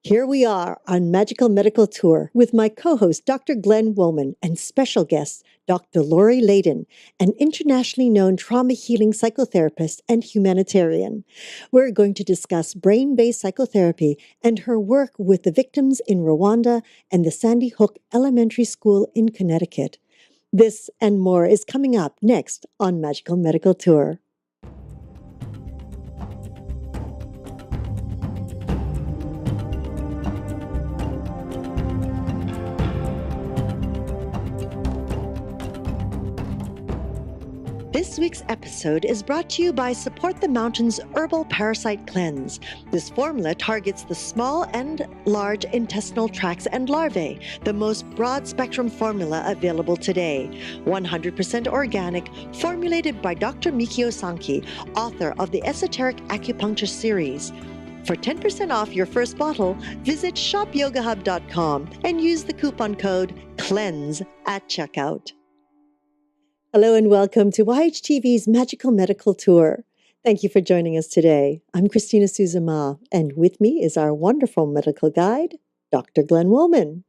Here we are on Magical Medical Tour with my co-host, Dr. Glenn Woolman, and special guest, Dr. Lori Layden, an internationally known trauma healing psychotherapist and humanitarian. We're going to discuss brain-based psychotherapy and her work with the victims in Rwanda and the Sandy Hook Elementary School in Connecticut. This and more is coming up next on Magical Medical Tour. This week's episode is brought to you by Support the Mountains Herbal Parasite Cleanse. This formula targets the small and large intestinal tracts and larvae, the most broad-spectrum formula available today. 100% organic, formulated by Dr. Mikio Sankey, author of the Esoteric Acupuncture series. For 10% off your first bottle, visit shopyogahub.com and use the coupon code CLEANSE at checkout. Hello and welcome to YHTV's Magical Medical Tour. Thank you for joining us today. I'm Christina Suzuma, and with me is our wonderful medical guide, Dr. Glenn Woolman.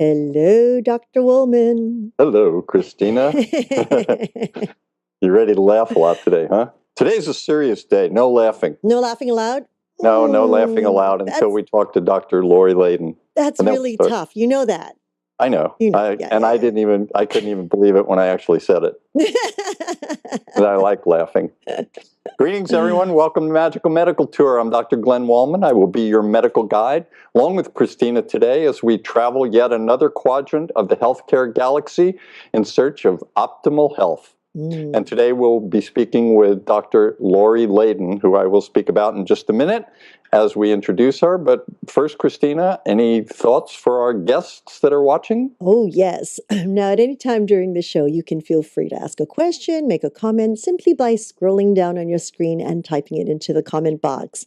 Hello, Dr. Woolman. Hello, Christina. You ready to laugh a lot today, huh? Today's a serious day. No laughing. No laughing aloud? No laughing aloud until we talk to Dr. Lori Layden. That's really tough. You know that. I know. I couldn't even believe it when I actually said it. But I like laughing. Greetings, everyone. Welcome to Magical Medical Tour. I'm Dr. Glenn Woolman. I will be your medical guide, along with Christina today, as we travel yet another quadrant of the healthcare galaxy in search of optimal health. And today we'll be speaking with Dr. Lori Layden, who I will speak about in just a minute as we introduce her. But first, Christina, any thoughts for our guests that are watching? Oh, yes. Now, at any time during the show, you can feel free to ask a question, make a comment, simply by scrolling down on your screen and typing it into the comment box.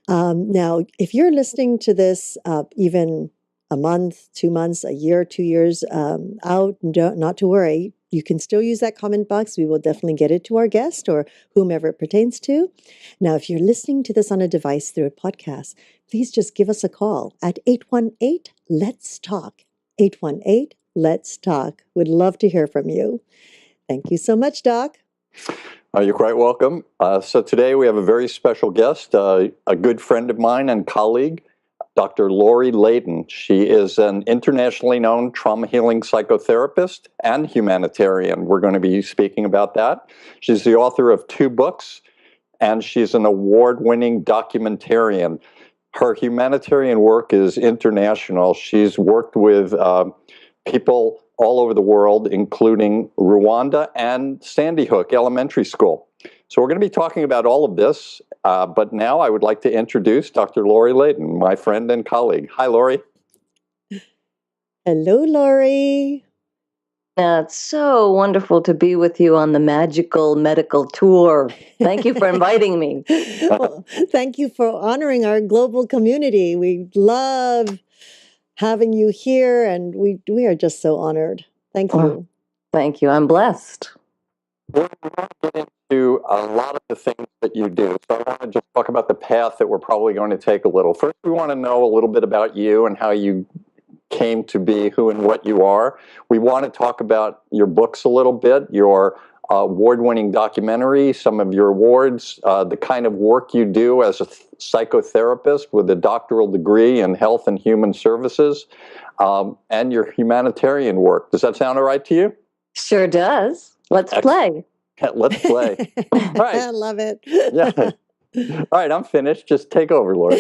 Now, if you're listening to this even a month, 2 months, a year, 2 years out, not to worry. You can still use that comment box. We will definitely get it to our guest or whomever it pertains to. Now, if you're listening to this on a device through a podcast, please just give us a call at 818-LETS-TALK. 818-LETS-TALK. Would love to hear from you. Thank you so much, Doc. You're quite welcome. So today we have a very special guest, a good friend of mine and colleague, Dr. Lori Layden. She is an internationally known trauma healing psychotherapist and humanitarian. We're going to be speaking about that. She's the author of 2 books, and she's an award-winning documentarian. Her humanitarian work is international. She's worked with people all over the world, including Rwanda and Sandy Hook Elementary School. So we're going to be talking about all of this, but now I would like to introduce Dr. Lori Layden, my friend and colleague. Hi, Lori. Hello, Lori. It's so wonderful to be with you on the Magical Medical Tour. Thank you for inviting me. Well, thank you for honoring our global community. We love having you here, and we are just so honored. Thank you. Thank you. I'm blessed. We're going to get into a lot of the things that you do. So I want to just talk about the path that we're probably going to take a little. First, we want to know a little bit about you and how you came to be who and what you are. We want to talk about your books a little bit, your award-winning documentary, some of your awards, the kind of work you do as a psychotherapist with a doctoral degree in health and human services, and your humanitarian work. Does that sound all right to you? Sure does. Let's play. Let's play. All right. I love it. Yeah. All right, I'm finished. Just take over, Lori.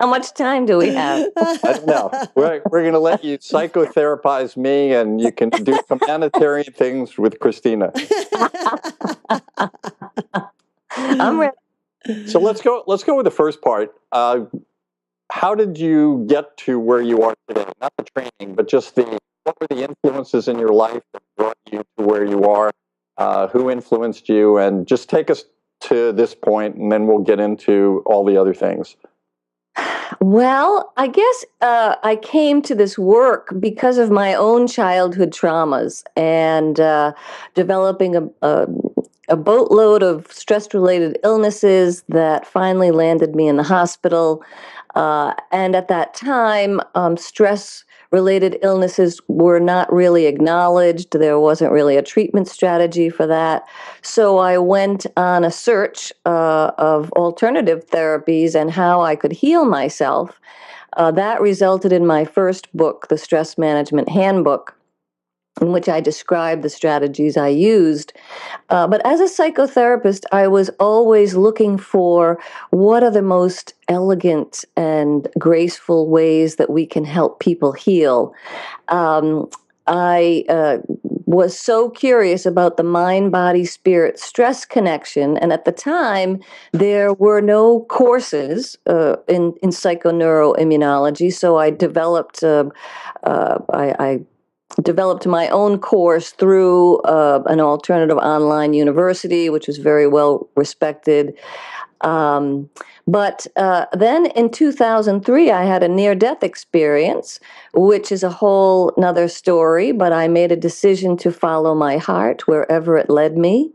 How much time do we have? I don't know. We're going to let you psychotherapize me, and you can do humanitarian things with Christina. I'm ready. So let's go with the first part. How did you get to where you are today? Not the training, but just what were the influences in your life that brought you to where you are? Who influenced you? And just take us to this point, and then we'll get into all the other things. Well, I guess I came to this work because of my own childhood traumas and developing a boatload of stress-related illnesses that finally landed me in the hospital. And at that time, stress-related illnesses were not really acknowledged. There wasn't really a treatment strategy for that. So I went on a search of alternative therapies and how I could heal myself. That resulted in my first book, The Stress Management Handbook, in which I described the strategies I used. But as a psychotherapist, I was always looking for what are the most elegant and graceful ways that we can help people heal. I was so curious about the mind, body, spirit stress connection. And at the time, there were no courses in psychoneuroimmunology. So I developed, I developed my own course through an alternative online university, which was very well respected. But then in 2003, I had a near-death experience, which is a whole nother story, but I made a decision to follow my heart wherever it led me.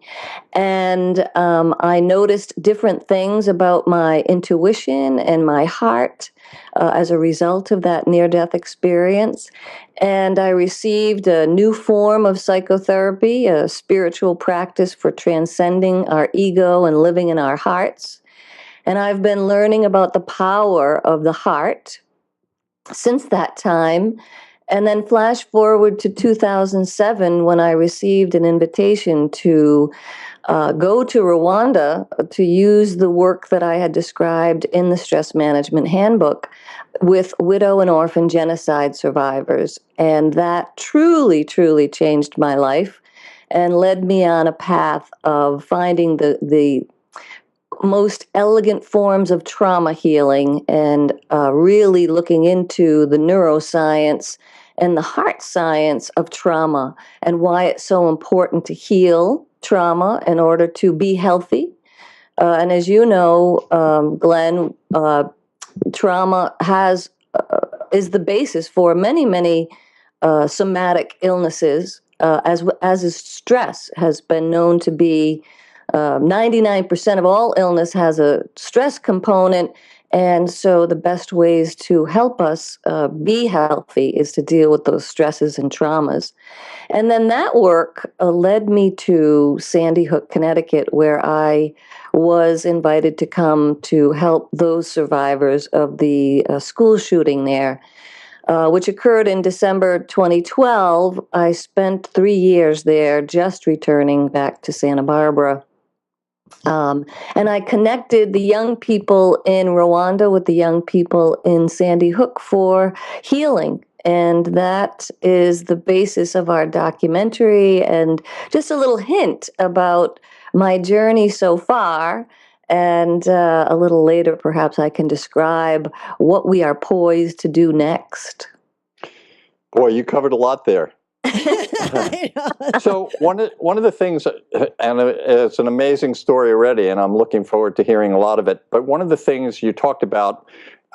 And I noticed different things about my intuition and my heart as a result of that near-death experience. And I received a new form of psychotherapy, a spiritual practice for transcending our ego and living in our hearts. And I've been learning about the power of the heart since that time. And then flash forward to 2007 when I received an invitation to go to Rwanda to use the work that I had described in the Stress Management Handbook with widow and orphan genocide survivors. And that truly, truly changed my life and led me on a path of finding the most elegant forms of trauma healing and really looking into the neuroscience and the heart science of trauma and why it's so important to heal trauma in order to be healthy. And as you know, Glenn, trauma is the basis for many, many somatic illnesses, as is stress, has been known to be 99% of all illness has a stress component. And so the best ways to help us be healthy is to deal with those stresses and traumas. And then that work led me to Sandy Hook, Connecticut, where I was invited to come to help those survivors of the school shooting there, which occurred in December 2012. I spent 3 years there, just returning back to Santa Barbara. And I connected the young people in Rwanda with the young people in Sandy Hook for healing. And that is the basis of our documentary, and just a little hint about my journey so far. And a little later, perhaps I can describe what we are poised to do next. Boy, you covered a lot there. So one of the things, and it's an amazing story already, and I'm looking forward to hearing a lot of it, but one of the things you talked about,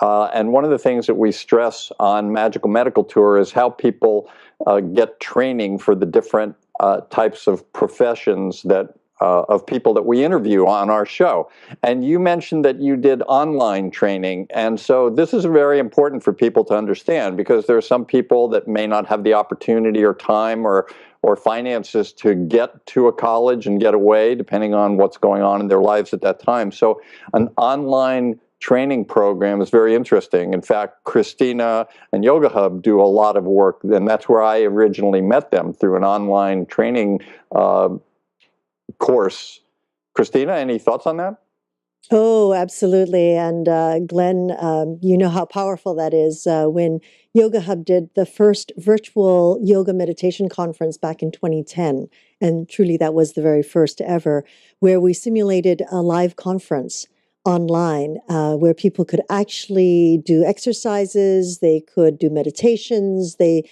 and one of the things that we stress on Magical Medical Tour is how people get training for the different types of professions that of people that we interview on our show. And you mentioned that you did online training. And so this is very important for people to understand, because there are some people that may not have the opportunity or time or finances to get to a college and get away, depending on what's going on in their lives at that time. So an online training program is very interesting. In fact, Christina and Yoga Hub do a lot of work, and that's where I originally met them, through an online training course. Christina, any thoughts on that? Oh, absolutely. And Glenn, you know how powerful that is. When Yoga Hub did the first virtual yoga meditation conference back in 2010, and truly that was the very first ever, where we simulated a live conference online where people could actually do exercises, they could do meditations, they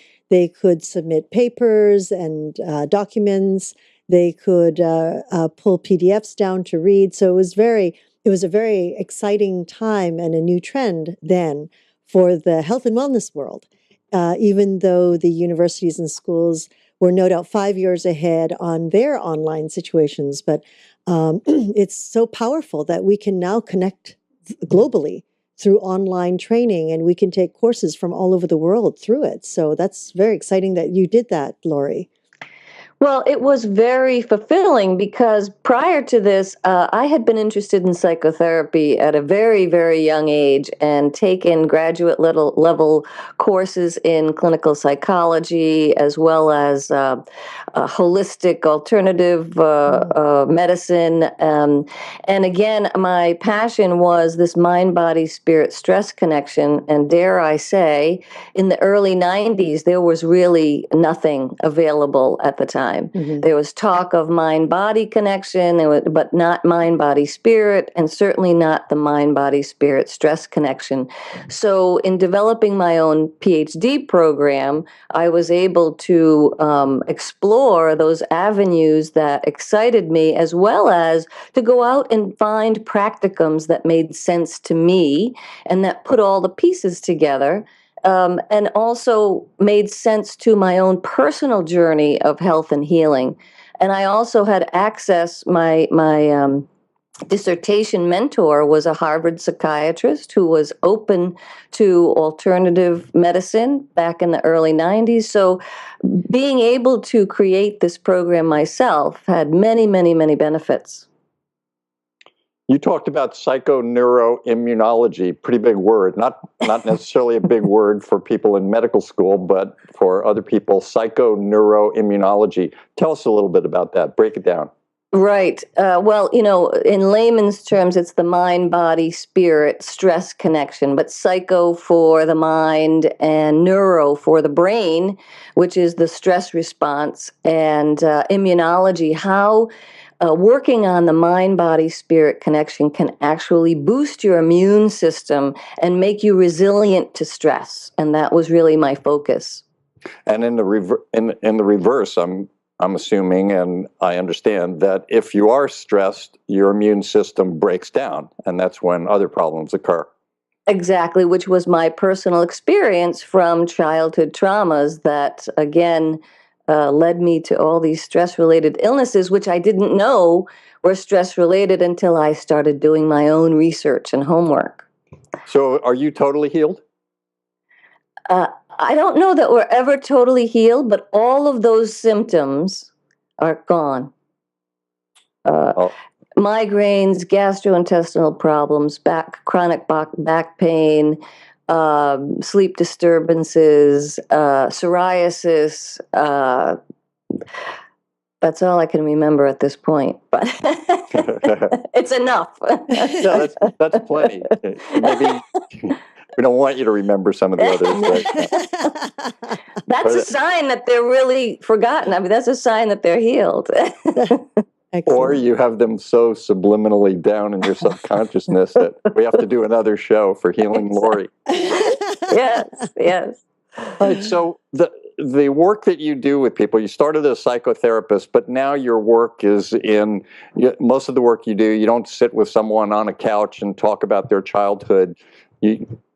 could submit papers and documents, they could pull PDFs down to read. So it was a very exciting time and a new trend then for the health and wellness world, even though the universities and schools we're no doubt 5 years ahead on their online situations, but it's so powerful that we can now connect globally through online training, and we can take courses from all over the world through it. So that's very exciting that you did that, Lori. Well, it was very fulfilling because prior to this, I had been interested in psychotherapy at a very, very young age and taken graduate level courses in clinical psychology as well as holistic alternative medicine. And again, my passion was this mind, body, spirit, stress connection. And dare I say, in the early 90s, there was really nothing available at the time. There was talk of mind-body connection, but not mind-body-spirit, and certainly not the mind-body-spirit stress connection. So in developing my own PhD program, I was able to explore those avenues that excited me, as well as to go out and find practicums that made sense to me and that put all the pieces together. And also made sense to my own personal journey of health and healing. And I also had access, my dissertation mentor was a Harvard psychiatrist who was open to alternative medicine back in the early 90s. So being able to create this program myself had many, many, many benefits. You talked about psychoneuroimmunology, pretty big word, not necessarily a big word for people in medical school, but for other people, psychoneuroimmunology. Tell us a little bit about that. Break it down. Right. Well, in layman's terms, it's the mind, body, spirit, stress connection, but psycho for the mind and neuro for the brain, which is the stress response, and immunology, how working on the mind-body-spirit connection can actually boost your immune system and make you resilient to stress. And that was really my focus. And in the reverse, I'm assuming, and I understand, that if you are stressed, your immune system breaks down, and that's when other problems occur. Exactly, which was my personal experience from childhood traumas that, again, led me to all these stress-related illnesses, which I didn't know were stress-related until I started doing my own research and homework. So are you totally healed? I don't know that we're ever totally healed, but all of those symptoms are gone. Migraines, gastrointestinal problems, chronic back pain, sleep disturbances, psoriasis. That's all I can remember at this point, but it's enough. Yeah, that's plenty. Maybe we don't want you to remember some of the others. That's a sign that they're really forgotten. I mean, that's a sign that they're healed. Or you have them so subliminally down in your subconsciousness that we have to do another show for healing Lori. Yes. All right, so the work that you do with people, you started as a psychotherapist, but now your work is most of the work you do, you don't sit with someone on a couch and talk about their childhood.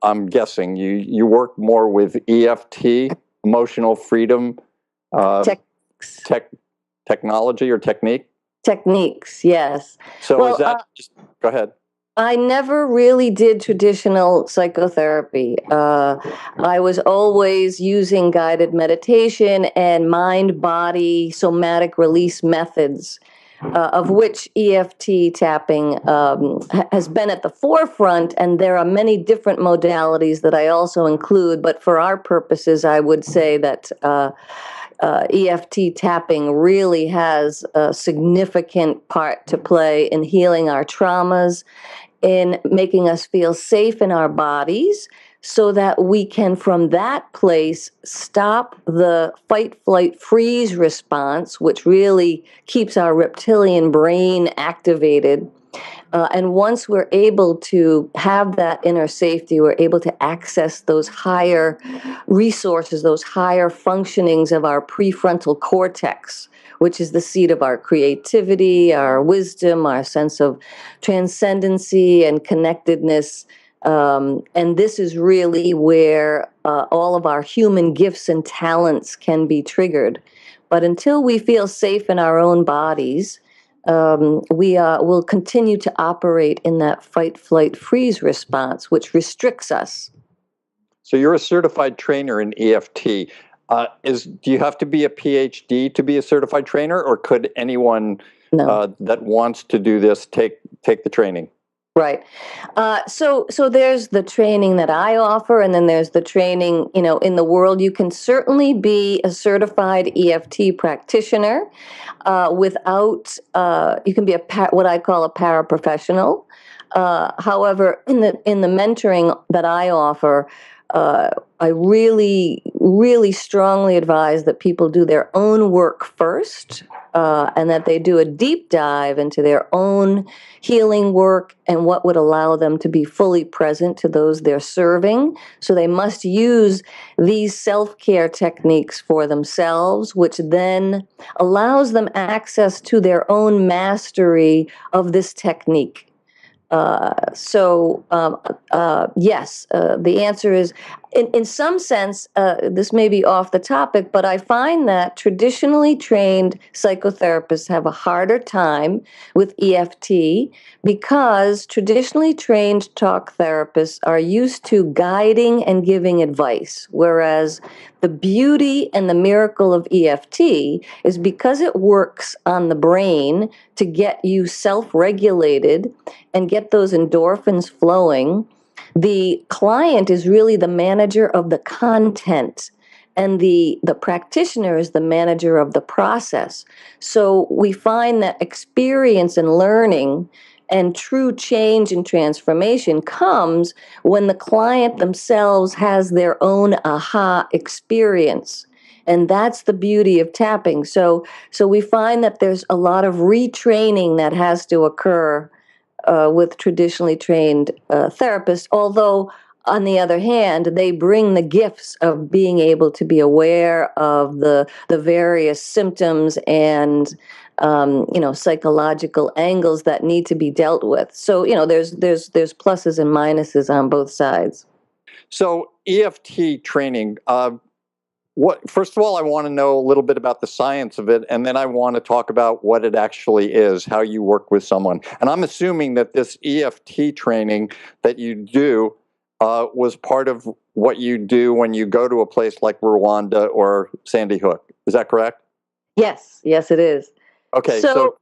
I'm guessing you work more with EFT, emotional freedom, technology or technique? Techniques, yes. So is that go ahead. I never really did traditional psychotherapy. I was always using guided meditation and mind-body somatic release methods, of which EFT tapping has been at the forefront, and there are many different modalities that I also include, but for our purposes, I would say that EFT tapping really has a significant part to play in healing our traumas, in making us feel safe in our bodies so that we can, from that place, stop the fight, flight, freeze response, which really keeps our reptilian brain activated. And once we're able to have that inner safety, we're able to access those higher resources, those higher functionings of our prefrontal cortex, which is the seat of our creativity, our wisdom, our sense of transcendency and connectedness. And this is really where all of our human gifts and talents can be triggered. But until we feel safe in our own bodies, we will continue to operate in that fight, flight, freeze response, which restricts us. So you're a certified trainer in EFT. Do you have to be a PhD to be a certified trainer, or could anyone that wants to do this take the training? Right. So there's the training that I offer, and then there's the training, in the world. You can certainly be a certified EFT practitioner without, you can be what I call a paraprofessional. However, in the mentoring that I offer, I really, really strongly advise that people do their own work first, and that they do a deep dive into their own healing work and what would allow them to be fully present to those they're serving. So they must use these self-care techniques for themselves, which then allows them access to their own mastery of this technique. Yes, the answer is, in some sense, this may be off the topic, but I find that traditionally trained psychotherapists have a harder time with EFT because traditionally trained talk therapists are used to guiding and giving advice, whereas the beauty and the miracle of EFT is because it works on the brain to get you self-regulated and get those endorphins flowing. The client is really the manager of the content, and the practitioner is the manager of the process. So we find that experience and learning and true change and transformation comes when the client themselves has their own aha experience. And that's the beauty of tapping. So we find that there's a lot of retraining that has to occur with traditionally trained therapists, although on the other hand, they bring the gifts of being able to be aware of the various symptoms and psychological angles that need to be dealt with. So there's pluses and minuses on both sides. So EFT training. First of all, I want to know a little bit about the science of it, and then I want to talk about what it actually is, how you work with someone. And I'm assuming that this EFT training that you do was part of what you do when you go to a place like Rwanda or Sandy Hook. Is that correct? Yes, it is. Okay, so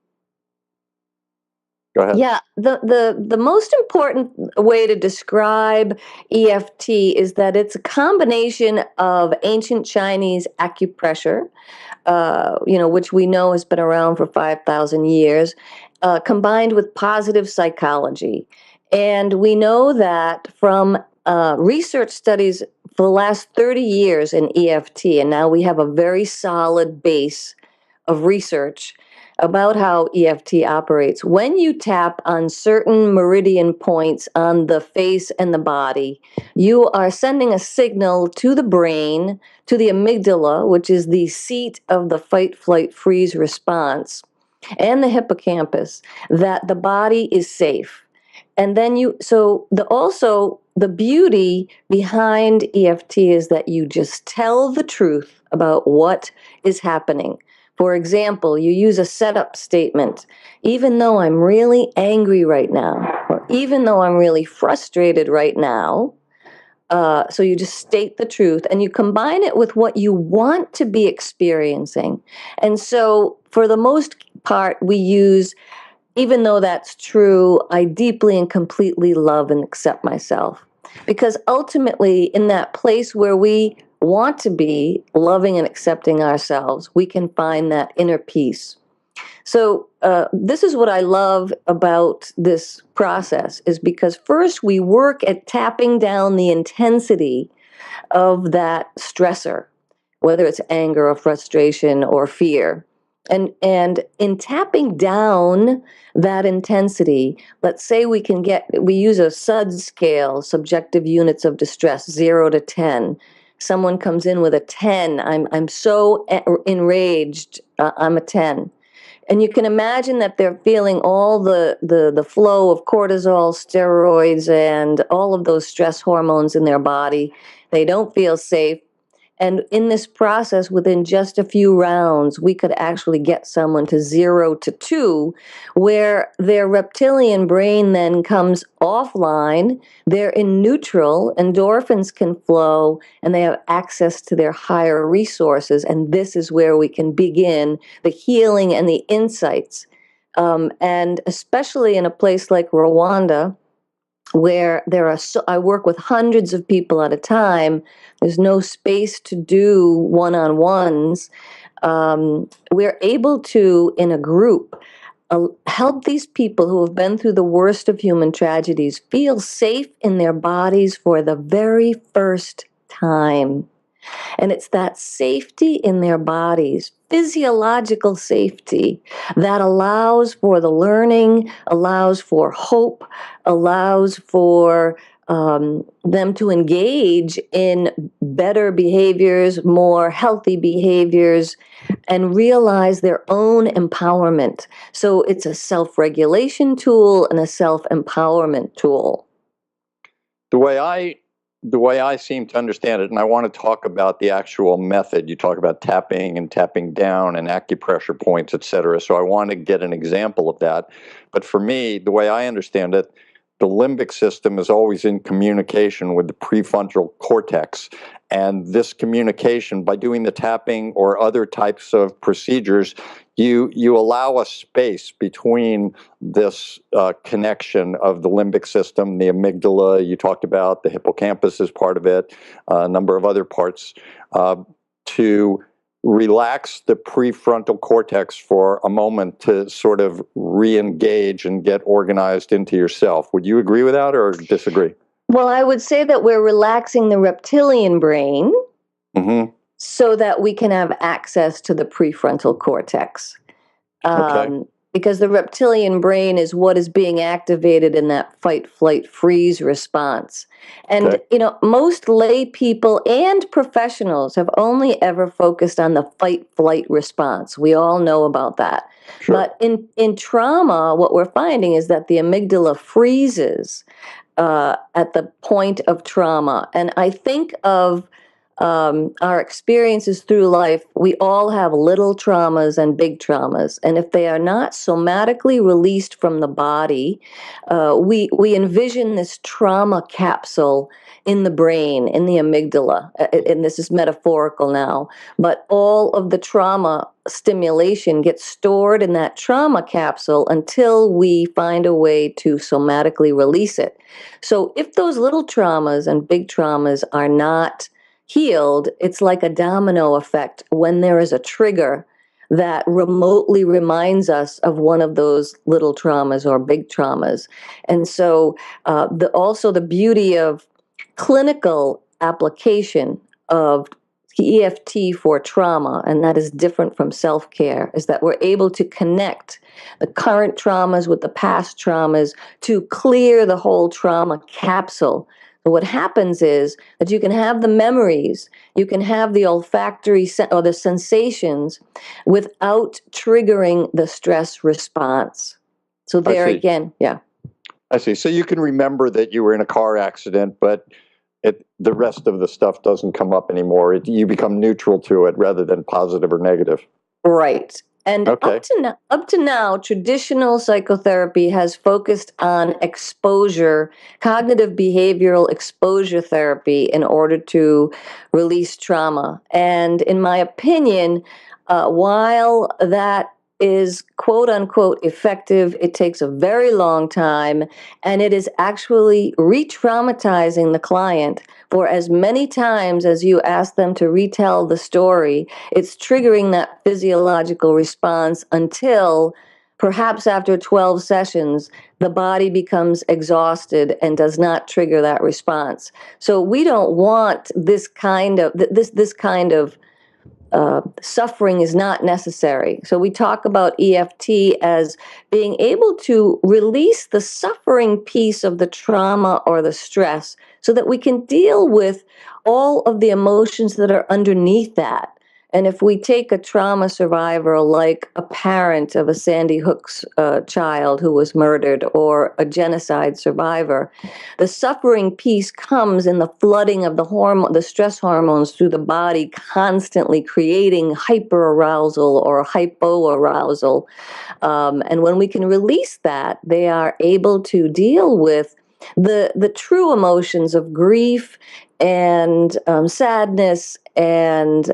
go ahead. Yeah, the most important way to describe EFT is that it's a combination of ancient Chinese acupressure, which we know has been around for 5,000 years, combined with positive psychology. And we know that from research studies for the last 30 years in EFT, and now we have a very solid base of research about how EFT operates. When you tap on certain meridian points on the face and the body, you are sending a signal to the brain, to the amygdala, which is the seat of the fight, flight, freeze response, and the hippocampus, that the body is safe. And then the beauty behind EFT is that you just tell the truth about what is happening. For example, you use a setup statement. Even though I'm really angry right now, or even though I'm really frustrated right now, so you just state the truth, and you combine it with what you want to be experiencing. And so for the most part, we use, even though that's true, I deeply and completely love and accept myself. Because ultimately, in that place where we want to be loving and accepting ourselves, we can find that inner peace. So this is what I love about this process, is because first we work at tapping down the intensity of that stressor, whether it's anger or frustration or fear. And in tapping down that intensity, let's say we use a SUD scale, subjective units of distress, 0 to 10. Someone comes in with a 10. I'm so enraged. I'm a 10. And you can imagine that they're feeling all the flow of cortisol, steroids, and all of those stress hormones in their body. They don't feel safe. And in this process, within just a few rounds, we could actually get someone to 0 to 2, where their reptilian brain then comes offline. They're in neutral, endorphins can flow, and they have access to their higher resources. And this is where we can begin the healing and the insights. And especially in a place like Rwanda, where I work with hundreds of people at a time. There's no space to do one-on-ones. We're able to, in a group, help these people who have been through the worst of human tragedies feel safe in their bodies for the very first time. And it's that safety in their bodies, physiological safety, that allows for the learning, allows for hope, allows for them to engage in better behaviors, more healthy behaviors, and realize their own empowerment. So it's a self-regulation tool and a self-empowerment tool. The way I seem to understand it, and I want to talk about the actual method. You talk about tapping and tapping down and acupressure points, et cetera. So I want to get an example of that. But for me, the way I understand it, the limbic system is always in communication with the prefrontal cortex. And this communication, by doing the tapping or other types of procedures, you allow a space between this connection of the limbic system, the amygdala you talked about, the hippocampus is part of it, a number of other parts, to relax the prefrontal cortex for a moment to sort of re-engage and get organized into yourself. Would you agree with that or disagree? Well, I would say that we're relaxing the reptilian brain so that we can have access to the prefrontal cortex. Because the reptilian brain is what is being activated in that fight, flight, freeze response. And, most lay people and professionals have only ever focused on the fight, flight response. We all know about that. Sure. But in trauma, what we're finding is that the amygdala freezes at the point of trauma. And I think of our experiences through life. We all have little traumas and big traumas. And if they are not somatically released from the body, we envision this trauma capsule in the brain, in the amygdala. And this is metaphorical now. But all of the trauma stimulation gets stored in that trauma capsule until we find a way to somatically release it. So if those little traumas and big traumas are not healed, it's like a domino effect when there is a trigger that remotely reminds us of one of those little traumas or big traumas. And so also the beauty of clinical application of EFT for trauma, and that is different from self-care, is that we're able to connect the current traumas with the past traumas to clear the whole trauma capsule. What happens is that you can have the memories, you can have the olfactory or the sensations without triggering the stress response. So there again, yeah. I see. So you can remember that you were in a car accident, but the rest of the stuff doesn't come up anymore. You become neutral to it rather than positive or negative. Right. And up to now, traditional psychotherapy has focused on exposure, cognitive behavioral exposure therapy in order to release trauma. And in my opinion, while that is quote unquote effective, it takes a very long time, and it is actually re-traumatizing the client for as many times as you ask them to retell the story. It's triggering that physiological response until perhaps after 12 sessions, the body becomes exhausted and does not trigger that response. So we don't want this kind of suffering is not necessary. So we talk about EFT as being able to release the suffering piece of the trauma or the stress so that we can deal with all of the emotions that are underneath that. And if we take a trauma survivor like a parent of a Sandy Hook's child who was murdered, or a genocide survivor, the suffering piece comes in the flooding of the stress hormones through the body, constantly creating hyperarousal or hypoarousal. And when we can release that, they are able to deal with the true emotions of grief and sadness and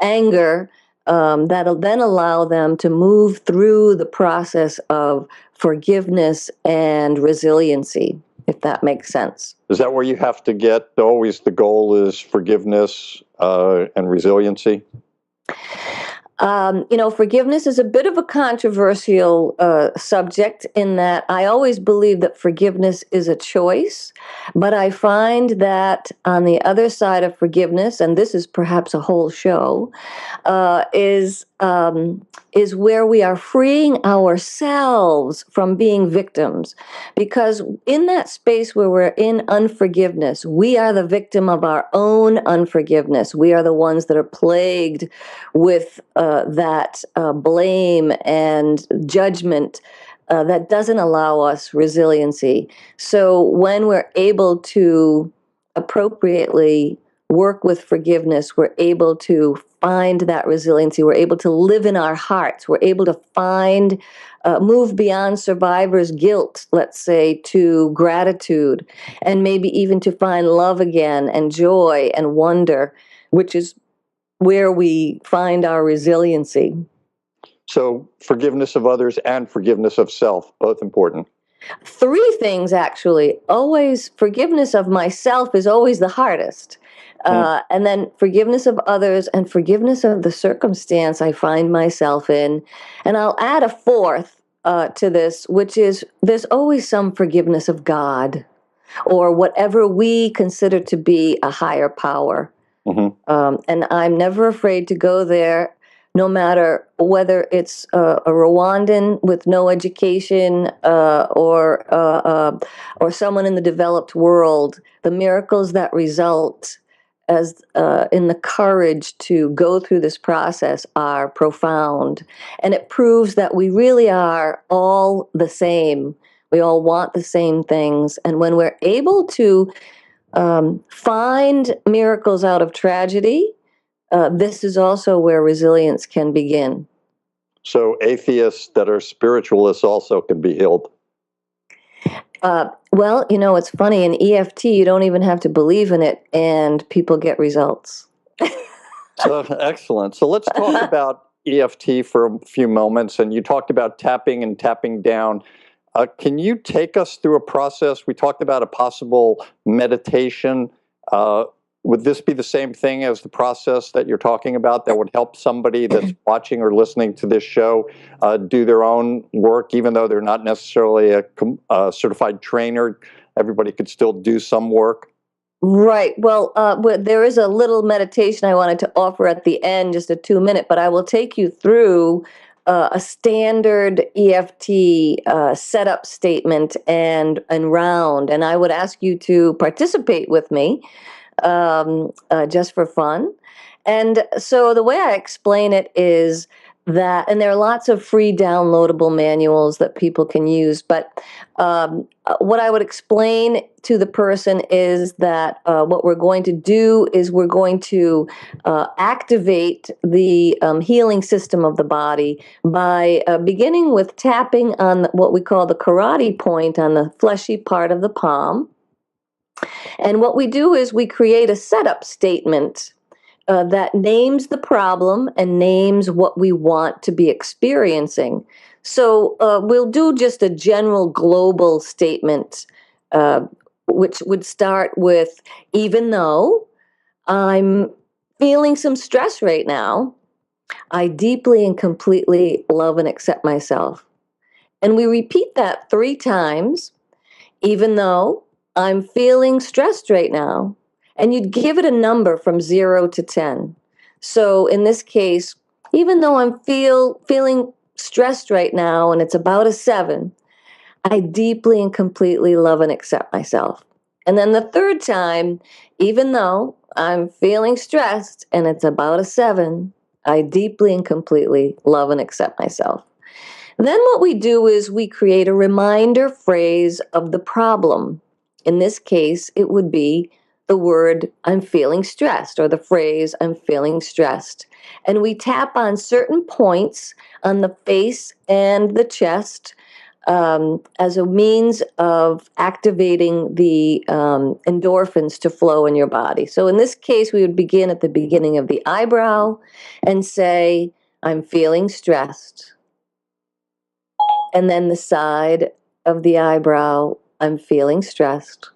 anger, that'll then allow them to move through the process of forgiveness and resiliency, if that makes sense. Is that where you have to get? Always the goal is forgiveness and resiliency? Forgiveness is a bit of a controversial subject, in that I always believe that forgiveness is a choice, but I find that on the other side of forgiveness, and this is perhaps a whole show, is where we are freeing ourselves from being victims. Because in that space where we're in unforgiveness, we are the victim of our own unforgiveness. We are the ones that are plagued with that blame and judgment that doesn't allow us resiliency. So when we're able to appropriately work with forgiveness, we're able to find that resiliency. We're able to live in our hearts. We're able to move beyond survivor's guilt, let's say, to gratitude, and maybe even to find love again and joy and wonder, which is where we find our resiliency. So forgiveness of others and forgiveness of self, both important. Three things, actually. Always, forgiveness of myself is always the hardest. And then forgiveness of others and forgiveness of the circumstance I find myself in. And I'll add a fourth to this, which is there's always some forgiveness of God, or whatever we consider to be a higher power. And I'm never afraid to go there, no matter whether it's a Rwandan with no education or someone in the developed world. The miracles that result as in the courage to go through this process are profound. And it proves that we really are all the same. We all want the same things. And when we're able to find miracles out of tragedy, this is also where resilience can begin. So atheists that are spiritualists also can be healed. Well, it's funny, in EFT, you don't even have to believe in it, and people get results. So, excellent. So let's talk about EFT for a few moments. And you talked about tapping and tapping down. Can you take us through a process? We talked about a possible meditation. Would this be the same thing as the process that you're talking about that would help somebody that's watching or listening to this show do their own work, even though they're not necessarily a certified trainer? Everybody could still do some work. Right. Well, there is a little meditation I wanted to offer at the end, just a 2-minute, but I will take you through a standard EFT setup statement and round, and I would ask you to participate with me just for fun. And so the way I explain it is that, and there are lots of free downloadable manuals that people can use, but what I would explain to the person is that what we're going to do is we're going to activate the healing system of the body by beginning with tapping on what we call the karate point on the fleshy part of the palm. And what we do is we create a setup statement that names the problem and names what we want to be experiencing. So we'll do just a general global statement, which would start with, even though I'm feeling some stress right now, I deeply and completely love and accept myself. And we repeat that 3 times, even though I'm feeling stressed right now. And you'd give it a number from 0 to 10. So in this case, even though I'm feeling stressed right now and it's about a 7, I deeply and completely love and accept myself. And then the third time, even though I'm feeling stressed and it's about a 7, I deeply and completely love and accept myself. Then what we do is we create a reminder phrase of the problem. In this case, it would be the word "I'm feeling stressed" or the phrase "I'm feeling stressed." And we tap on certain points on the face and the chest as a means of activating the endorphins to flow in your body. So in this case, we would begin at the beginning of the eyebrow and say, "I'm feeling stressed." And then the side of the eyebrow, "I'm feeling stressed."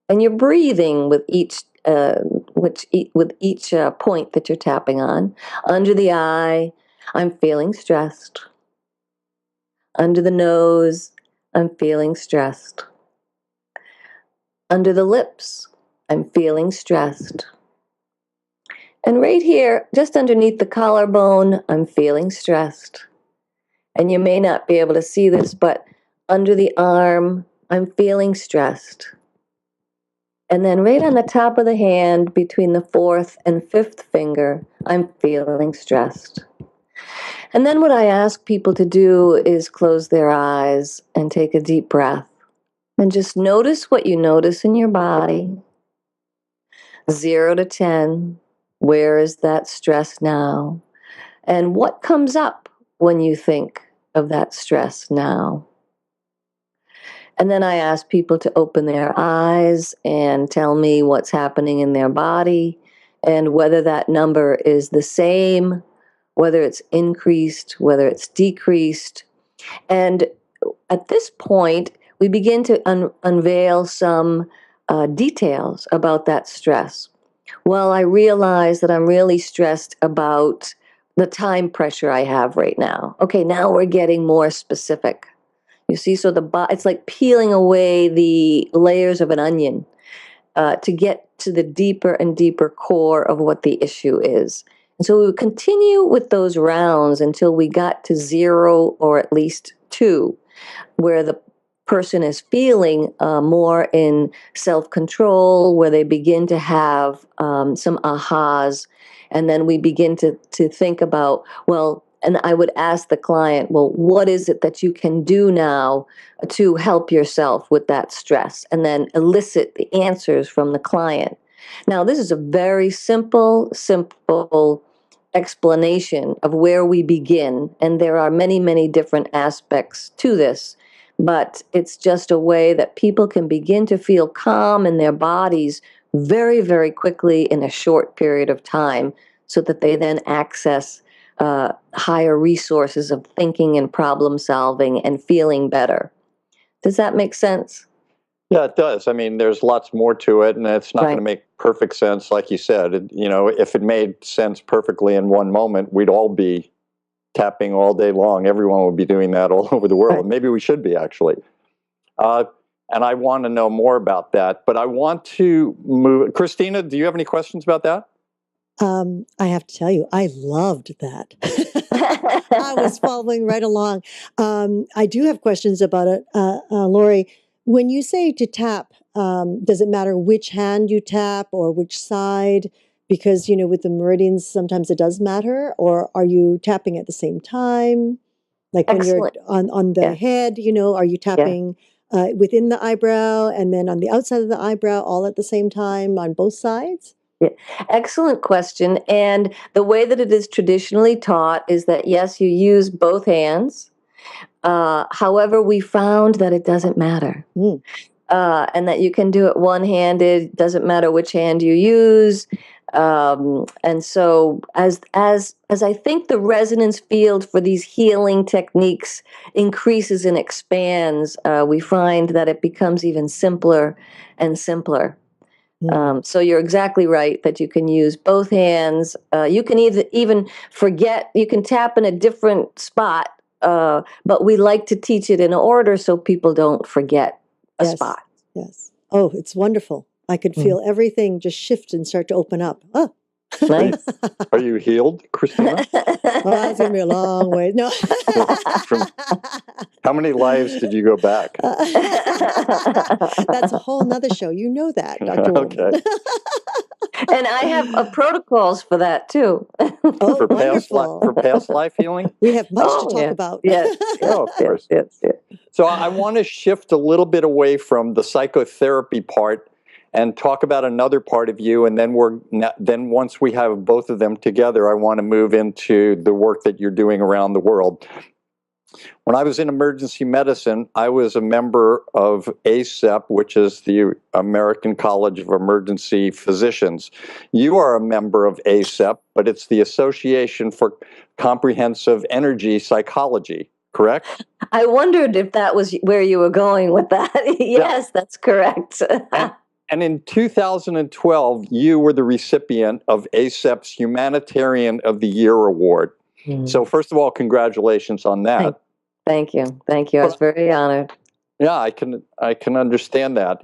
And you're breathing with each point that you're tapping on. Under the eye, "I'm feeling stressed." Under the nose, "I'm feeling stressed." Under the lips, "I'm feeling stressed." And right here, just underneath the collarbone, "I'm feeling stressed." And you may not be able to see this, but under the arm, "I'm feeling stressed." And then right on the top of the hand, between the 4th and 5th finger, "I'm feeling stressed." And then what I ask people to do is close their eyes and take a deep breath. And just notice what you notice in your body. 0 to 10, where is that stress now? And what comes up when you think of that stress now? And then I ask people to open their eyes and tell me what's happening in their body and whether that number is the same, whether it's increased, whether it's decreased. And at this point, we begin to unveil some details about that stress. Well, I realize that I'm really stressed about the time pressure I have right now. Okay, now we're getting more specific. You see, so it's like peeling away the layers of an onion to get to the deeper and deeper core of what the issue is. And so we would continue with those rounds until we got to 0 or at least 2, where the person is feeling more in self-control, where they begin to have some ahas. And then we begin to think about, well, and I would ask the client, well, what is it that you can do now to help yourself with that stress? And then elicit the answers from the client. Now, this is a very simple explanation of where we begin. And there are many, many different aspects to this. But it's just a way that people can begin to feel calm in their bodies very, very quickly in a short period of time so that they then access higher resources of thinking and problem solving and feeling better. Does that make sense? Yeah, it does. I mean, there's lots more to it, and it's not Right. going to make perfect sense, like you said. If it made sense perfectly in one moment, we'd all be tapping all day long. Everyone would be doing that all over the world. Right. Maybe we should be, actually. And I want to know more about that. But I want to move. Christina, do you have any questions about that? I have to tell you, I loved that. I was following right along. I do have questions about it. Lori, when you say to tap, does it matter which hand you tap or which side? Because, with the meridians, sometimes it does matter. Or are you tapping at the same time? Like when you're Excellent. on the Yeah. head, are you tapping within the eyebrow and then on the outside of the eyebrow all at the same time on both sides? Yeah. Excellent question. And the way that it is traditionally taught is that, yes, you use both hands. However, we found that it doesn't matter. And that you can do it one-handed, doesn't matter which hand you use. And so as I think the resonance field for these healing techniques increases and expands, we find that it becomes even simpler and simpler. So you're exactly right that you can use both hands. You can even forget, you can tap in a different spot, but we like to teach it in order so people don't forget a spot. Yes. Oh, it's wonderful. I could feel everything just shift and start to open up. Oh, Nice. Are you healed, Christina? Oh, it's going to be a long way. No. How many lives did you go back? That's a whole nother show. You know that, Dr. Woolman. Okay. And I have protocols for that too. Oh, For wonderful. past life healing? We have much to Oh, talk yes. about. Yes. Oh, of course. Yes. So I want to shift a little bit away from the psychotherapy part and talk about another part of you, and then once we have both of them together, I want to move into the work that you're doing around the world. When I was in emergency medicine, I was a member of ACEP, which is the American College of Emergency Physicians. You are a member of ACEP, but it's the Association for Comprehensive Energy Psychology, correct? I wondered if that was where you were going with that. Yes, that's correct. And in 2012, you were the recipient of ACEP's Humanitarian of the Year Award. So first of all, congratulations on that. Thank you. I was very honored. Yeah, I can understand that.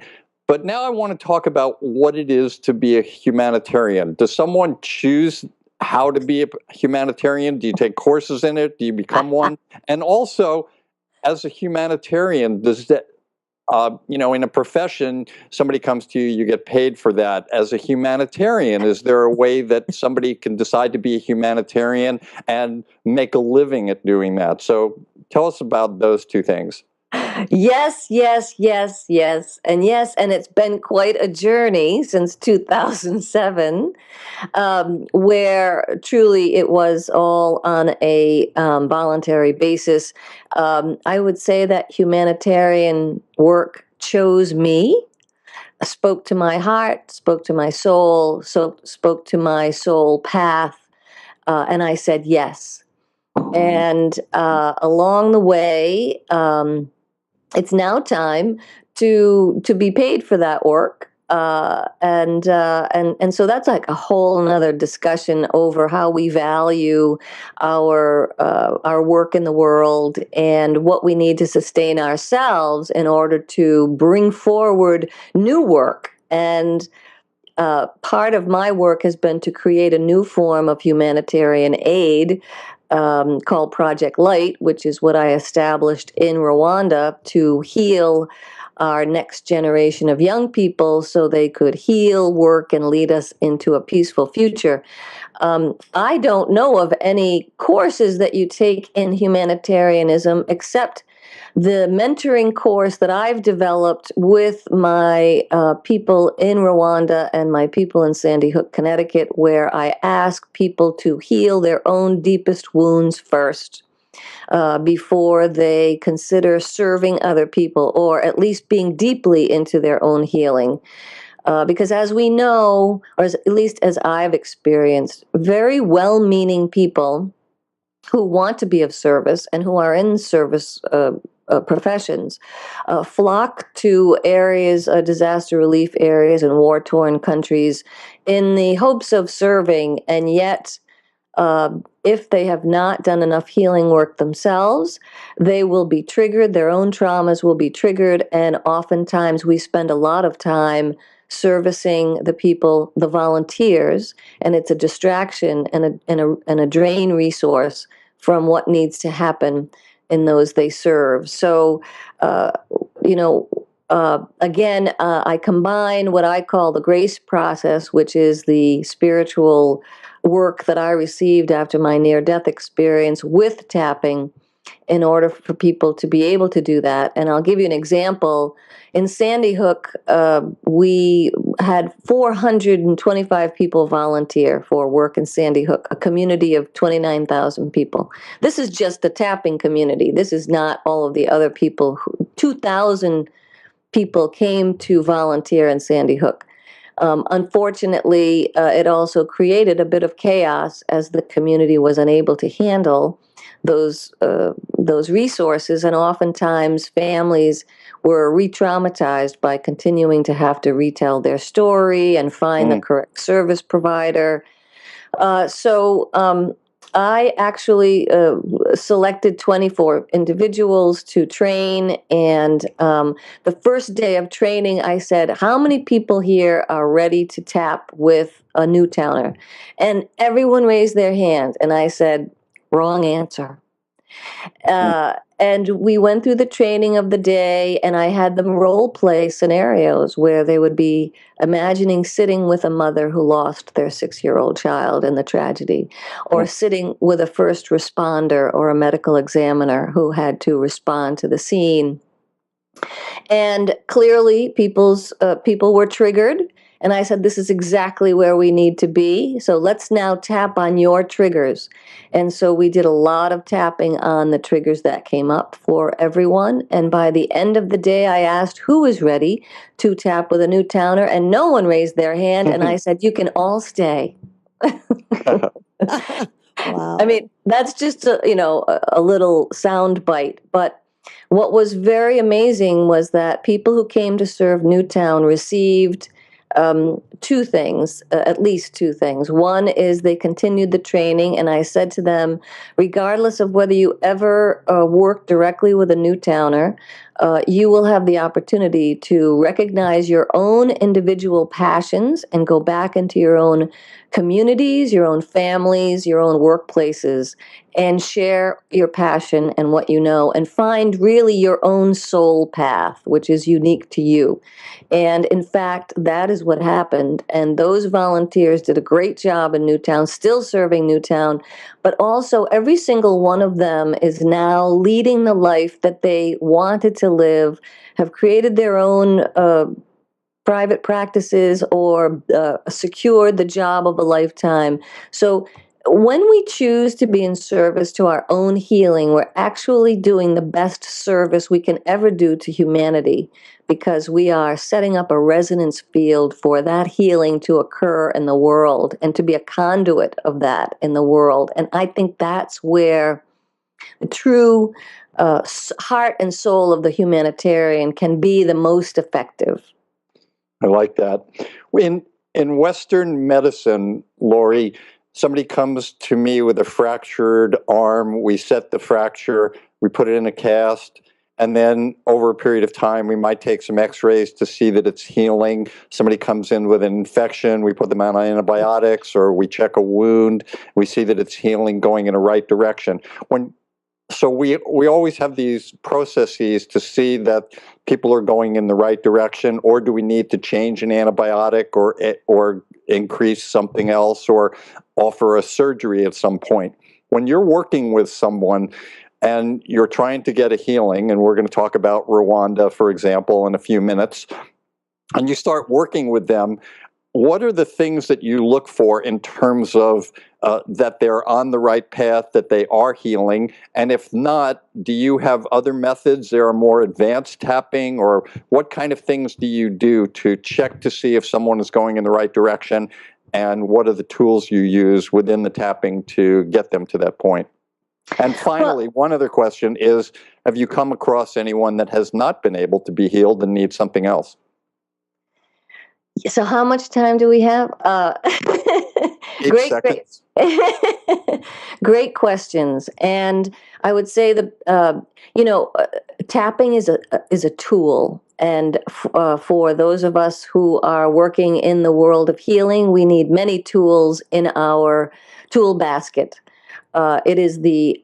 But now I want to talk about what it is to be a humanitarian. Does someone choose how to be a humanitarian? Do you take courses in it? Do you become one? And also, as a humanitarian, does that, in a profession, somebody comes to you, you get paid for that. As a humanitarian, is there a way that somebody can decide to be a humanitarian and make a living at doing that? So tell us about those two things. Yes. And it's been quite a journey since 2007, where truly it was all on a voluntary basis. I would say that humanitarian work chose me, spoke to my heart, spoke to my soul, spoke to my soul path, and I said yes. And along the way, it's now time to be paid for that work, and so that's like a whole another discussion over how we value our work in the world and what we need to sustain ourselves in order to bring forward new work. And part of my work has been to create a new form of humanitarian aid called Project Light, which is what I established in Rwanda to heal our next generation of young people so they could heal, work, and lead us into a peaceful future. I don't know of any courses that you take in humanitarianism except the mentoring course that I've developed with my people in Rwanda and my people in Sandy Hook, Connecticut, where I ask people to heal their own deepest wounds first before they consider serving other people, or at least being deeply into their own healing. Because as we know, or at least as I've experienced, very well-meaning people who want to be of service and who are in service professions flock to areas, disaster relief areas in war-torn countries in the hopes of serving, and yet if they have not done enough healing work themselves, they will be triggered, their own traumas will be triggered, and oftentimes we spend a lot of time servicing the people, the volunteers, and it's a distraction and a drain resource from what needs to happen in those they serve. So, again, I combine what I call the grace process, which is the spiritual work that I received after my near-death experience, with tapping in order for people to be able to do that. And I'll give you an example. In Sandy Hook, we had 425 people volunteer for work in Sandy Hook, a community of 29,000 people. This is just the tapping community. This is not all of the other people. 2,000 people came to volunteer in Sandy Hook. Unfortunately, it also created a bit of chaos as the community was unable to handle those resources, and oftentimes families were re-traumatized by continuing to have to retell their story and find the correct service provider. So I actually selected 24 individuals to train, and the first day of training, I said, how many people here are ready to tap with a Newtowner? And everyone raised their hand, and I said, wrong answer. And we went through the training of the day, and I had them role play scenarios where they would be imagining sitting with a mother who lost their 6-year-old child in the tragedy, or sitting with a first responder or a medical examiner who had to respond to the scene. And clearly, people were triggered. And I said, this is exactly where we need to be. So let's now tap on your triggers. And so we did a lot of tapping on the triggers that came up for everyone. And by the end of the day, I asked who was ready to tap with a Newtowner, and no one raised their hand. And I said, you can all stay. Wow. I mean, that's just a little sound bite. But what was very amazing was that people who came to serve Newtown received two things, at least two things. One is they continued the training, and I said to them, regardless of whether you ever work directly with a Newtowner, you will have the opportunity to recognize your own individual passions and go back into your own communities, your own families, your own workplaces, and share your passion and what you know, and find really your own soul path, which is unique to you. And in fact, that is what happened. And those volunteers did a great job in Newtown, still serving Newtown, but also every single one of them is now leading the life that they wanted to live, have created their own private practices, or secured the job of a lifetime. So when we choose to be in service to our own healing, we're actually doing the best service we can ever do to humanity, because we are setting up a resonance field for that healing to occur in the world and to be a conduit of that in the world. And I think that's where the true heart and soul of the humanitarian can be the most effective. I like that. In Western medicine, Lori, somebody comes to me with a fractured arm. We set the fracture, we put it in a cast, and then over a period of time, we might take some x-rays to see that it's healing. Somebody comes in with an infection, we put them on antibiotics, or we check a wound, we see that it's healing, going in the right direction. So we always have these processes to see that people are going in the right direction, or do we need to change an antibiotic, or increase something else, or offer a surgery at some point. When you're working with someone and you're trying to get a healing, and we're going to talk about Rwanda, for example, in a few minutes, and you start working with them, what are the things that you look for in terms of that they're on the right path, that they are healing? And if not, do you have other methods? There are more advanced tapping, or what kind of things do you do to check to see if someone is going in the right direction? And what are the tools you use within the tapping to get them to that point? And finally, one other question is, have you come across anyone that has not been able to be healed and needs something else? So how much time do we have? 8 seconds. Great questions. And I would say that, tapping is a tool. And for those of us who are working in the world of healing, we need many tools in our tool basket. It is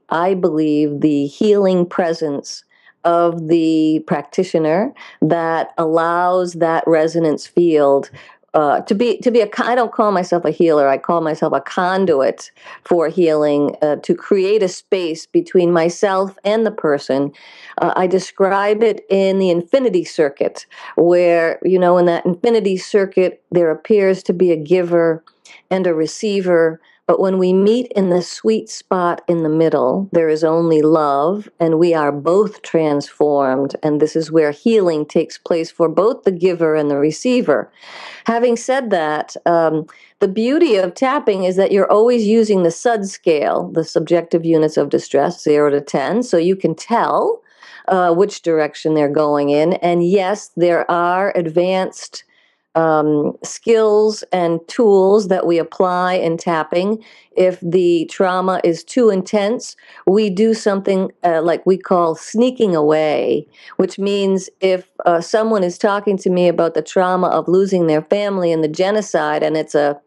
I believe, the healing presence of the practitioner that allows that resonance field to be I don't call myself a healer, I call myself a conduit for healing, to create a space between myself and the person. I describe it in the infinity circuit, where, in that infinity circuit, there appears to be a giver and a receiver. But when we meet in the sweet spot in the middle, there is only love, and we are both transformed. And this is where healing takes place for both the giver and the receiver. Having said that, the beauty of tapping is that you're always using the SUD scale, the subjective units of distress, 0 to 10, so you can tell which direction they're going in. And yes, there are advanced skills and tools that we apply in tapping. If the trauma is too intense, we do something like we call sneaking away, which means if someone is talking to me about the trauma of losing their family in the genocide, and it's a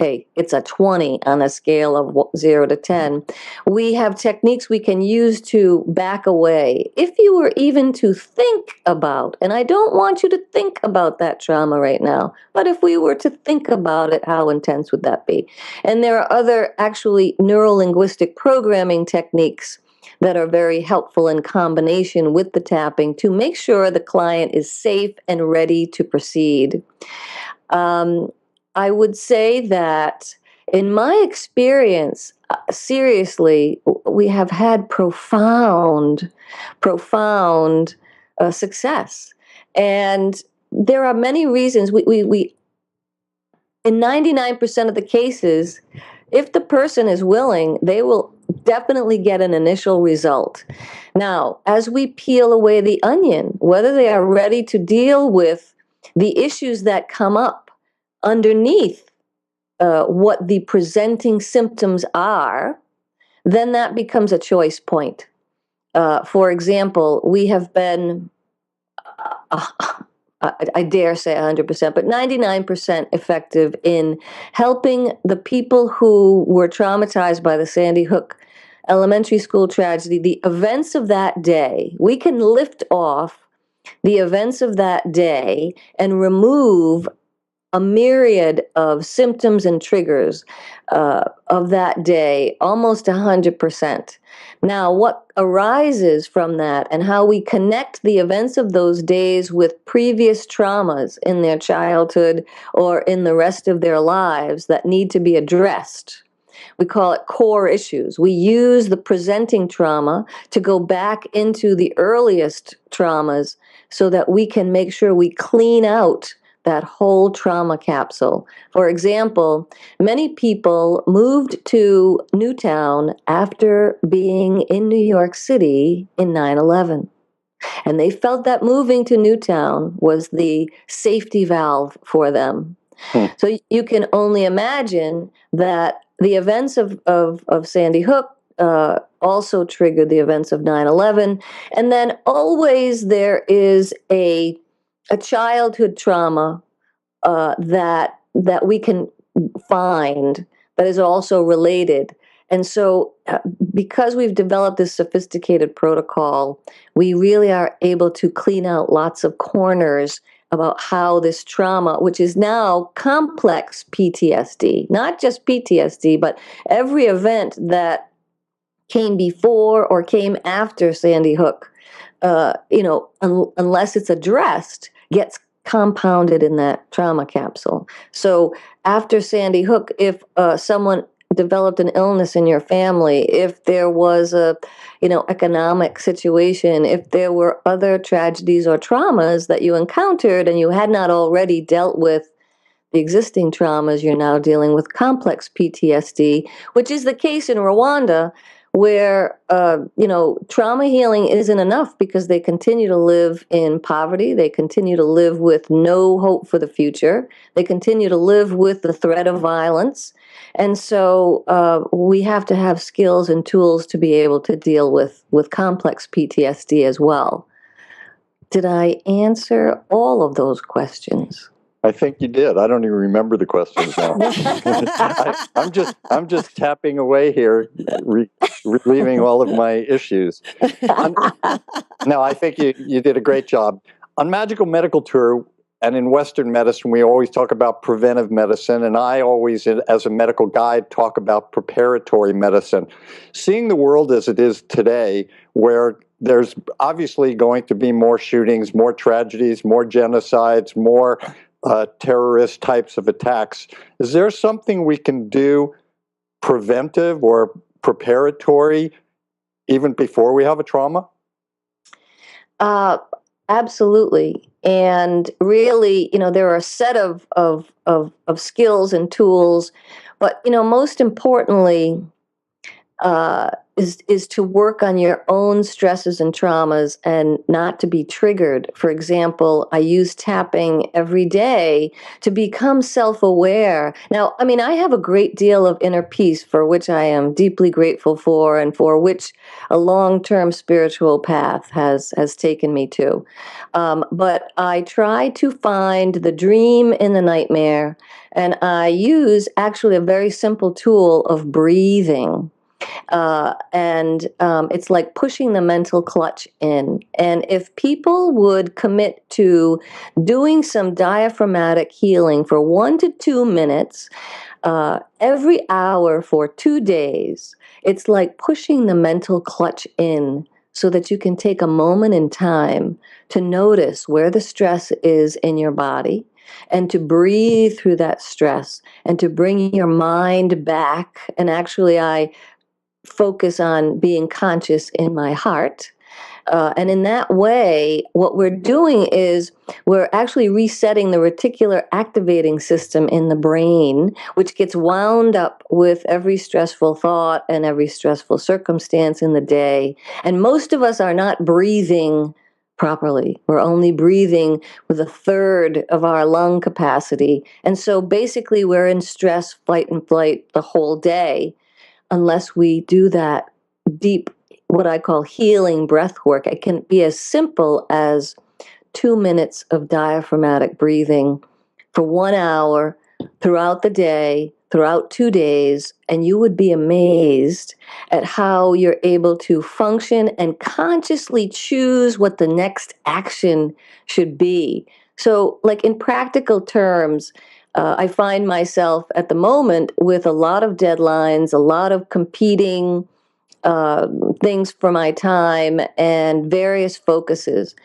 20 on a scale of 0 to 10. We have techniques we can use to back away. If you were even to think about, and I don't want you to think about that trauma right now, but if we were to think about it, how intense would that be? And there are other actually neuro-linguistic programming techniques that are very helpful in combination with the tapping to make sure the client is safe and ready to proceed. I would say that in my experience, seriously, we have had profound success. And there are many reasons. We in 99% of the cases, if the person is willing, they will definitely get an initial result. Now, as we peel away the onion, whether they are ready to deal with the issues that come up underneath what the presenting symptoms are, then that becomes a choice point. For example, we have been, I dare say 100%, but 99% effective in helping the people who were traumatized by the Sandy Hook elementary school tragedy, the events of that day. We can lift off the events of that day and remove a myriad of symptoms and triggers of that day, almost 100%. Now, what arises from that and how we connect the events of those days with previous traumas in their childhood or in the rest of their lives that need to be addressed. We call it core issues. We use the presenting trauma to go back into the earliest traumas so that we can make sure we clean out that whole trauma capsule. For example, many people moved to Newtown after being in New York City in 9/11. And they felt that moving to Newtown was the safety valve for them. So you can only imagine that the events of Sandy Hook also triggered the events of 9/11. And then always there is a childhood trauma that we can find that is also related. And so because we've developed this sophisticated protocol, we really are able to clean out lots of corners about how this trauma, which is now complex PTSD, not just PTSD, but every event that came before or came after Sandy Hook, unless it's addressed, gets compounded in that trauma capsule. So after Sandy Hook, if someone developed an illness in your family, if there was a, economic situation, if there were other tragedies or traumas that you encountered and you had not already dealt with the existing traumas, you're now dealing with complex PTSD, which is the case in Rwanda, where, trauma healing isn't enough because they continue to live in poverty. They continue to live with no hope for the future. They continue to live with the threat of violence. And so we have to have skills and tools to be able to deal with complex PTSD as well. Did I answer all of those questions? I think you did. I don't even remember the questions now. I'm just tapping away here, relieving all of my issues. No, I think you did a great job. On Magical Medical Tour and in Western medicine, we always talk about preventive medicine, and I always, as a medical guide, talk about preparatory medicine. Seeing the world as it is today, where there's obviously going to be more shootings, more tragedies, more genocides, more terrorist types of attacks. Is there something we can do preventive or preparatory even before we have a trauma? Absolutely. And really, there are a set of skills and tools, but, most importantly, is to work on your own stresses and traumas and not to be triggered. For example, I use tapping every day to become self-aware. Now, I mean, I have a great deal of inner peace for which I am deeply grateful for, and for which a long-term spiritual path has taken me to. But I try to find the dream in the nightmare, and I use actually a very simple tool of breathing. And it's like pushing the mental clutch in. And if people would commit to doing some diaphragmatic healing for 1 to 2 minutes every hour for 2 days, it's like pushing the mental clutch in so that you can take a moment in time to notice where the stress is in your body and to breathe through that stress and to bring your mind back. And actually, I focus on being conscious in my heart. And in that way, what we're doing is we're actually resetting the reticular activating system in the brain, which gets wound up with every stressful thought and every stressful circumstance in the day. And most of us are not breathing properly. We're only breathing with a third of our lung capacity. And so basically, we're in stress, fight, and flight the whole day unless we do that deep, what I call healing breath work. It can be as simple as 2 minutes of diaphragmatic breathing for 1 hour throughout the day, throughout 2 days, and you would be amazed at how you're able to function and consciously choose what the next action should be. So, like in practical terms, I find myself at the moment with a lot of deadlines, a lot of competing uh, things for my time, and various focuses.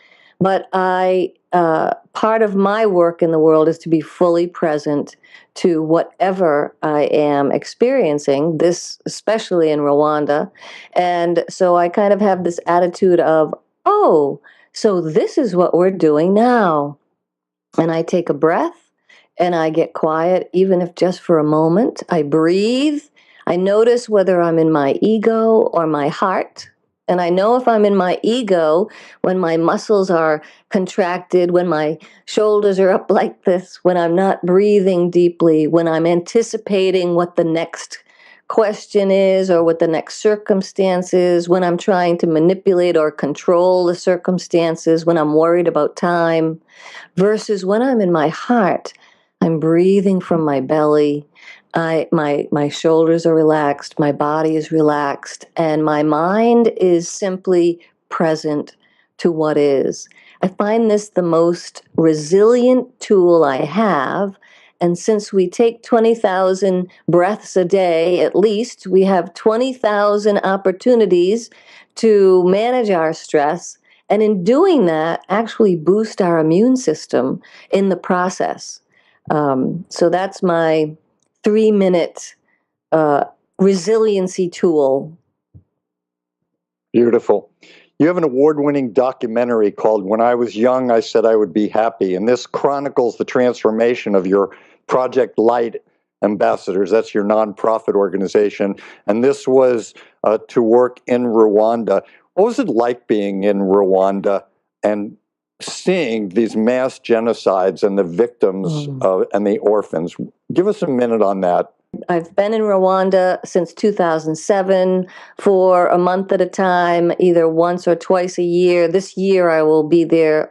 But part of my work in the world is to be fully present to whatever I am experiencing, this especially in Rwanda. And so I kind of have this attitude of, oh, so this is what we're doing now. And I take a breath and I get quiet, even if just for a moment. I breathe. I notice whether I'm in my ego or my heart. And I know if I'm in my ego when my muscles are contracted, when my shoulders are up like this, when I'm not breathing deeply, when I'm anticipating what the next question is or what the next circumstance is, when I'm trying to manipulate or control the circumstances, when I'm worried about time, versus when I'm in my heart, I'm breathing from my belly. My shoulders are relaxed, my body is relaxed, and my mind is simply present to what is. I find this the most resilient tool I have. And since we take 20,000 breaths a day, at least, we have 20,000 opportunities to manage our stress. And in doing that, actually boost our immune system in the process. So that's my 3 minute resiliency tool. Beautiful. You have an award-winning documentary called When I Was Young, I Said I Would Be Happy, and this chronicles the transformation of your Project Light ambassadors. That's your nonprofit organization, and this was to work in Rwanda. What was it like being in Rwanda and seeing these mass genocides and the victims and the orphans? Give us a minute on that. I've been in Rwanda since 2007 for a month at a time, either once or twice a year. This year I will be there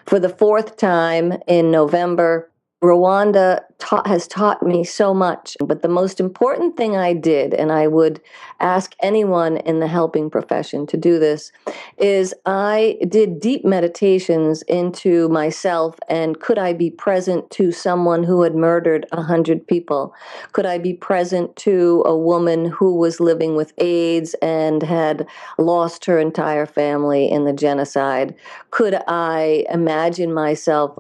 for the fourth time in November. Rwanda has taught me so much, but the most important thing I did, and I would ask anyone in the helping profession to do this, is I did deep meditations into myself and could I be present to someone who had murdered 100 people? Could I be present to a woman who was living with AIDS and had lost her entire family in the genocide? Could I imagine myself,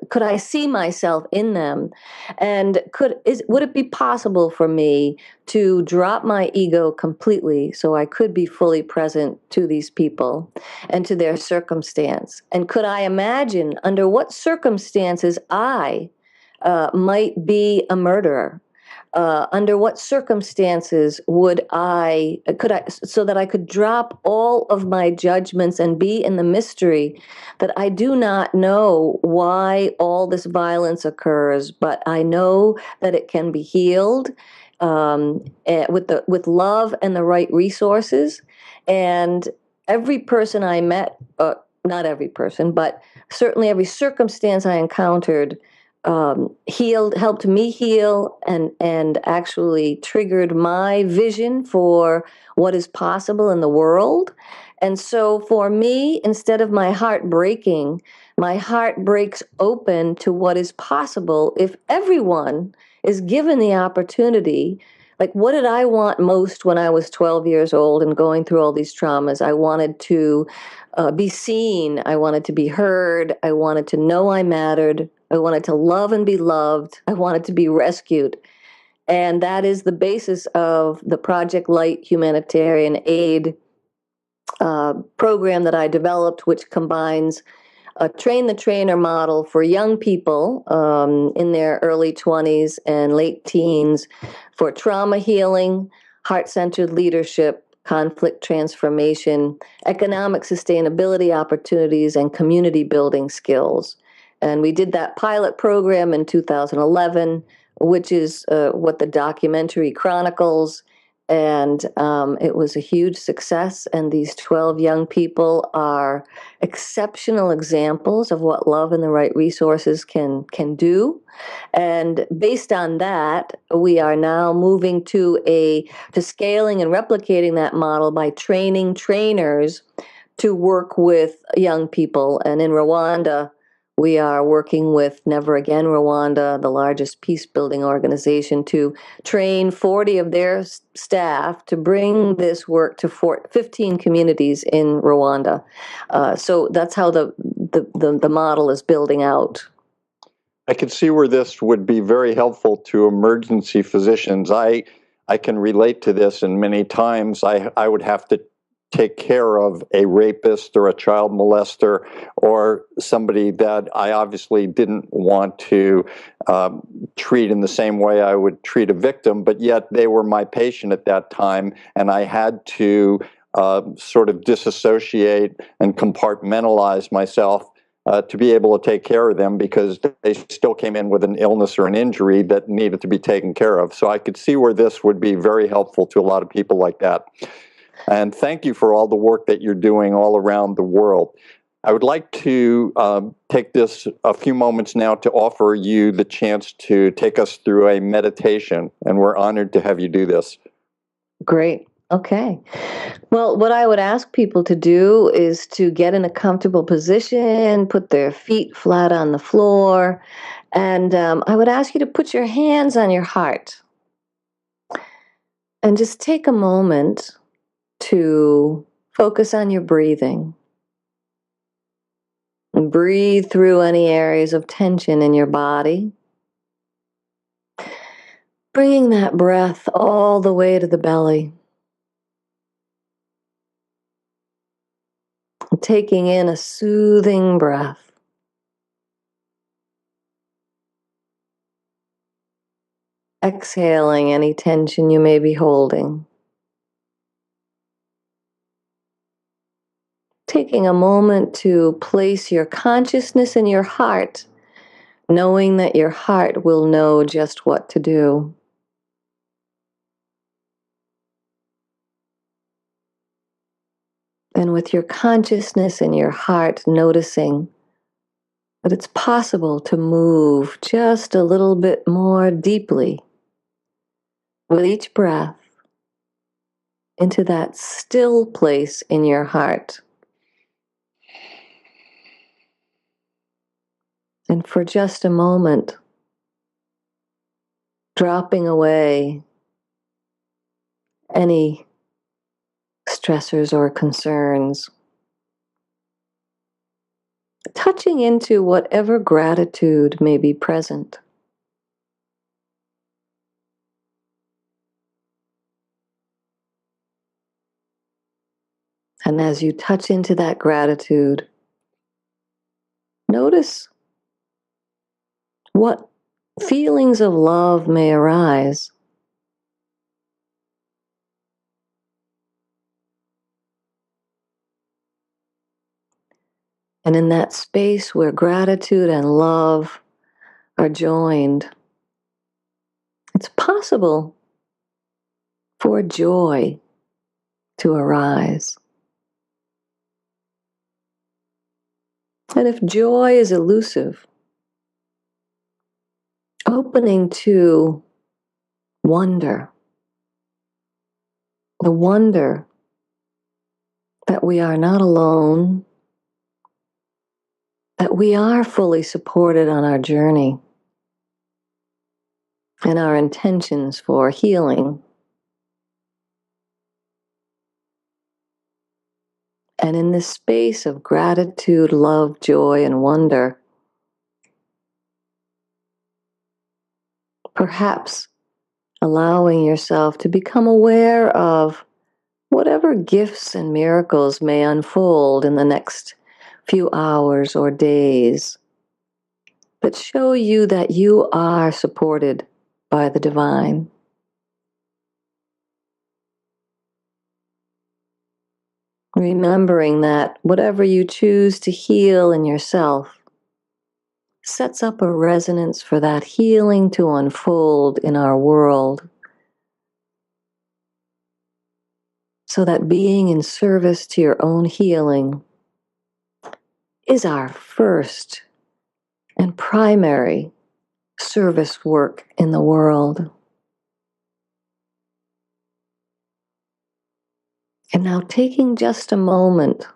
could I see myself in them? And would it be possible for me to drop my ego completely so I could be fully present to these people and to their circumstance? And could I imagine under what circumstances I might be a murderer? under what circumstances so that I could drop all of my judgments and be in the mystery that I do not know why all this violence occurs, but I know that it can be healed with love and the right resources. And every person I met, not every person, but certainly every circumstance I encountered, helped me heal, and actually triggered my vision for what is possible in the world. And so for me, instead of my heart breaking, my heart breaks open to what is possible if everyone is given the opportunity. Like, what did I want most when I was 12 years old and going through all these traumas? I wanted to be seen. I wanted to be heard. I wanted to know I mattered. I wanted to love and be loved. I wanted to be rescued. And that is the basis of the Project Light humanitarian aid program that I developed, which combines a train-the-trainer model for young people in their early 20s and late teens for trauma healing, heart-centered leadership, conflict transformation, economic sustainability opportunities, and community building skills. And we did that pilot program in 2011, which is what the documentary chronicles. And it was a huge success. And these 12 young people are exceptional examples of what love and the right resources can do. And based on that, we are now moving to scaling and replicating that model by training trainers to work with young people. And in Rwanda, we are working with Never Again Rwanda, the largest peace-building organization, to train 40 of their staff to bring this work to 15 communities in Rwanda. So that's how the model is building out. I can see where this would be very helpful to emergency physicians. I can relate to this, and many times I would have to take care of a rapist or a child molester or somebody that I obviously didn't want to treat in the same way I would treat a victim, but yet they were my patient at that time, and I had to sort of disassociate and compartmentalize myself to be able to take care of them, because they still came in with an illness or an injury that needed to be taken care of. So I could see where this would be very helpful to a lot of people like that. And thank you for all the work that you're doing all around the world. I would like to take a few moments now to offer you the chance to take us through a meditation, and we're honored to have you do this. Great. Okay. Well, what I would ask people to do is to get in a comfortable position, put their feet flat on the floor, and I would ask you to put your hands on your heart and just take a moment to focus on your breathing. And breathe through any areas of tension in your body, bringing that breath all the way to the belly. Taking in a soothing breath. Exhaling any tension you may be holding. Taking a moment to place your consciousness in your heart, knowing that your heart will know just what to do. And with your consciousness in your heart, noticing that it's possible to move just a little bit more deeply with each breath into that still place in your heart. And for just a moment, dropping away any stressors or concerns, touching into whatever gratitude may be present. And as you touch into that gratitude, notice what feelings of love may arise. And in that space where gratitude and love are joined, it's possible for joy to arise. And if joy is elusive, opening to wonder, the wonder that we are not alone, that we are fully supported on our journey and our intentions for healing. And in this space of gratitude, love, joy, and wonder, perhaps allowing yourself to become aware of whatever gifts and miracles may unfold in the next few hours or days that show you that you are supported by the divine. Remembering that whatever you choose to heal in yourself sets up a resonance for that healing to unfold in our world, so that being in service to your own healing is our first and primary service work in the world. And now taking just a moment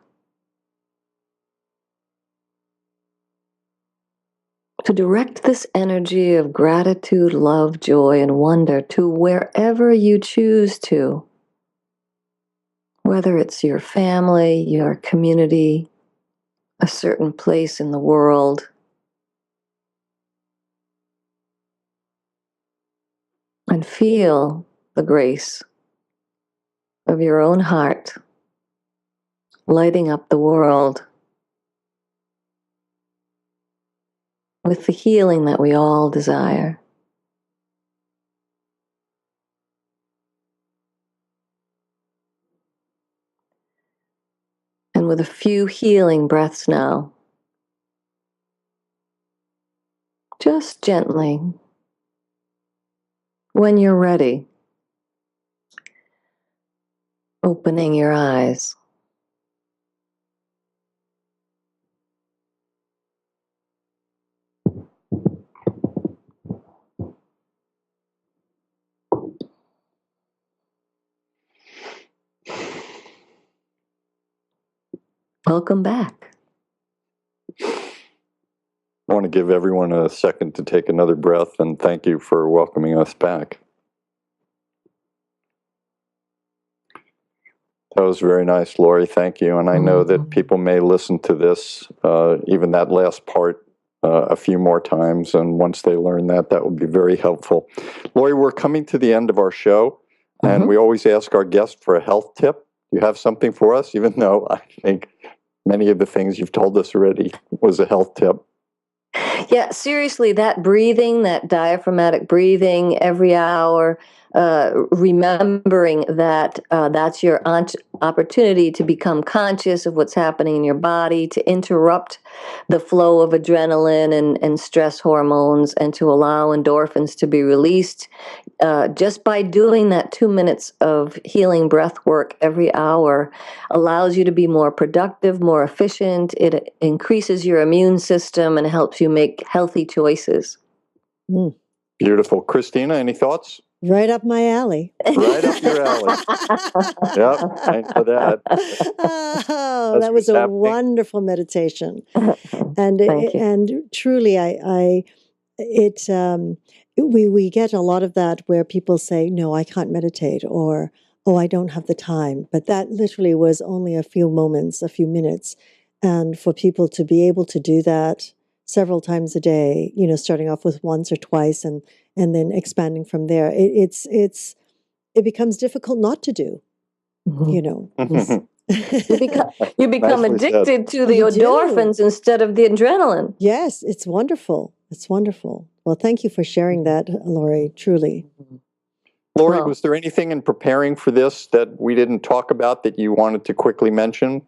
to direct this energy of gratitude, love, joy, and wonder to wherever you choose to, whether it's your family, your community, a certain place in the world. And feel the grace of your own heart lighting up the world with the healing that we all desire. And with a few healing breaths now, just gently, when you're ready, opening your eyes. Welcome back. I want to give everyone a second to take another breath, and thank you for welcoming us back. That was very nice, Lori. Thank you. And I know that people may listen to this, even that last part, a few more times. And once they learn that, that would be very helpful. Lori, we're coming to the end of our show, and we always ask our guests for a health tip. Do you have something for us, even though I think many of the things you've told us already was a health tip? Yeah, seriously, that breathing, that diaphragmatic breathing every hour, remembering that that's your opportunity to become conscious of what's happening in your body, to interrupt the flow of adrenaline and stress hormones, and to allow endorphins to be released. Just by doing that 2 minutes of healing breath work every hour allows you to be more productive, more efficient. It increases your immune system and helps you make healthy choices. Beautiful. Christina, any thoughts? Right up my alley. Right up your alley. Yep, thanks for that. Oh, that was a wonderful meditation. And truly, we get a lot of that where people say, no, I can't meditate, or, oh, I don't have the time. But that literally was only a few moments, a few minutes. And for people to be able to do that several times a day, starting off with once or twice and then expanding from there, it becomes difficult not to do, You become addicted to the endorphins instead of the adrenaline. Yes, it's wonderful. It's wonderful. Well, thank you for sharing that, Lori, truly. Lori, was there anything in preparing for this that we didn't talk about that you wanted to quickly mention?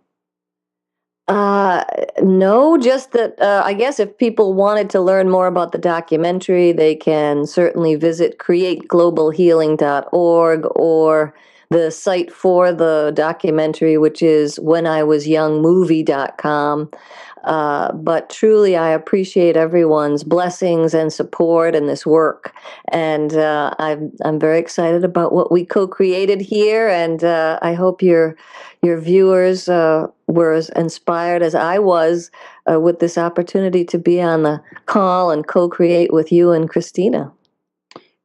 No, just that I guess if people wanted to learn more about the documentary, they can certainly visit createglobalhealing.org or the site for the documentary, which is wheniwasyoungmovie.com. But truly, I appreciate everyone's blessings and support in this work, and I'm very excited about what we co-created here, and I hope your viewers were as inspired as I was with this opportunity to be on the call and co-create with you and Christina.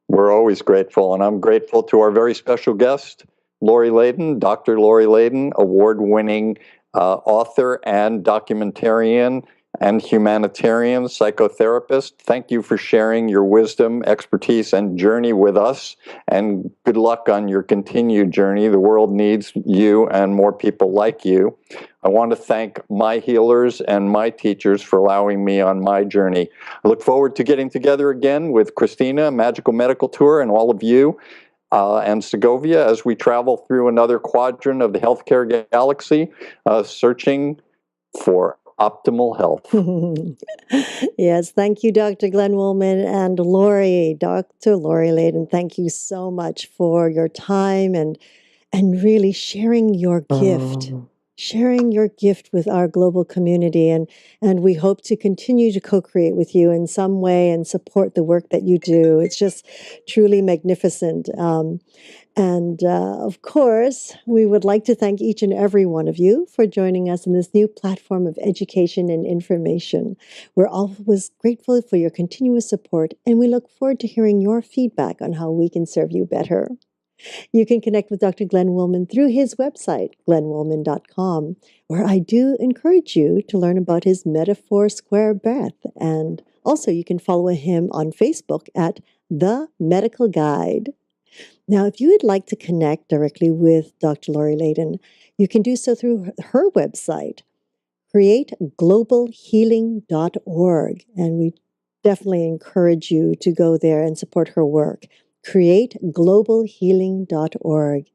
We're always grateful, and I'm grateful to our very special guest, Lori Layden, Dr. Lori Layden, award-winning author and documentarian and humanitarian psychotherapist. Thank you for sharing your wisdom, expertise, and journey with us, and good luck on your continued journey. The world needs you and more people like you. I want to thank my healers and my teachers for allowing me on my journey. I look forward to getting together again with Christina, Magical Medical Tour, and all of you, and Segovia as we travel through another quadrant of the healthcare galaxy, searching for optimal health. Yes, thank you, Dr. Glenn Woolman and Lori, Dr. Lori Layden. Thank you so much for your time and really sharing your gift. Sharing your gift with our global community, and we hope to continue to co-create with you in some way and support the work that you do. It's just truly magnificent. Of course, we would like to thank each and every one of you for joining us in this new platform of education and information. We're always grateful for your continuous support, and we look forward to hearing your feedback on how we can serve you better. You can connect with Dr. Glenn Woolman through his website, glennwoolman.com, where I do encourage you to learn about his Metaphor Square Breath. And also you can follow him on Facebook at The Medical Guide. Now, if you would like to connect directly with Dr. Lori Layden, you can do so through her website, createglobalhealing.org. And we definitely encourage you to go there and support her work. createglobalhealing.org.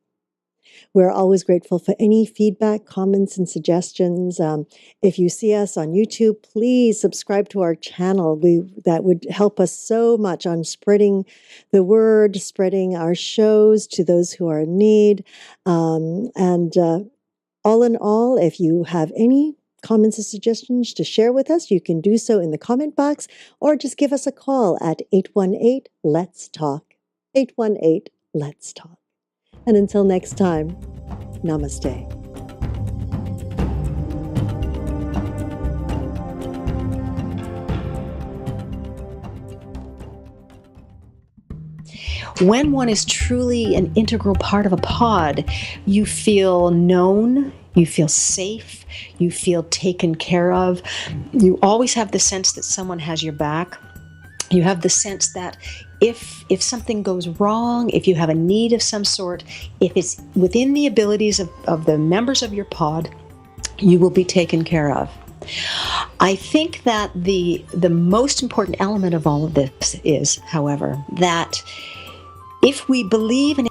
We're always grateful for any feedback, comments, and suggestions. If you see us on YouTube, please subscribe to our channel. That would help us so much on spreading the word, spreading our shows to those who are in need. All in all, if you have any comments or suggestions to share with us, you can do so in the comment box or just give us a call at 818-LETS-TALK. 818-LETS-TALK. And until next time, namaste. When one is truly an integral part of a pod, you feel known, you feel safe, you feel taken care of. You always have the sense that someone has your back. You have the sense that if something goes wrong, if you have a need of some sort, if it's within the abilities of the members of your pod, you will be taken care of. I think that the most important element of all of this is, however, that if we believe in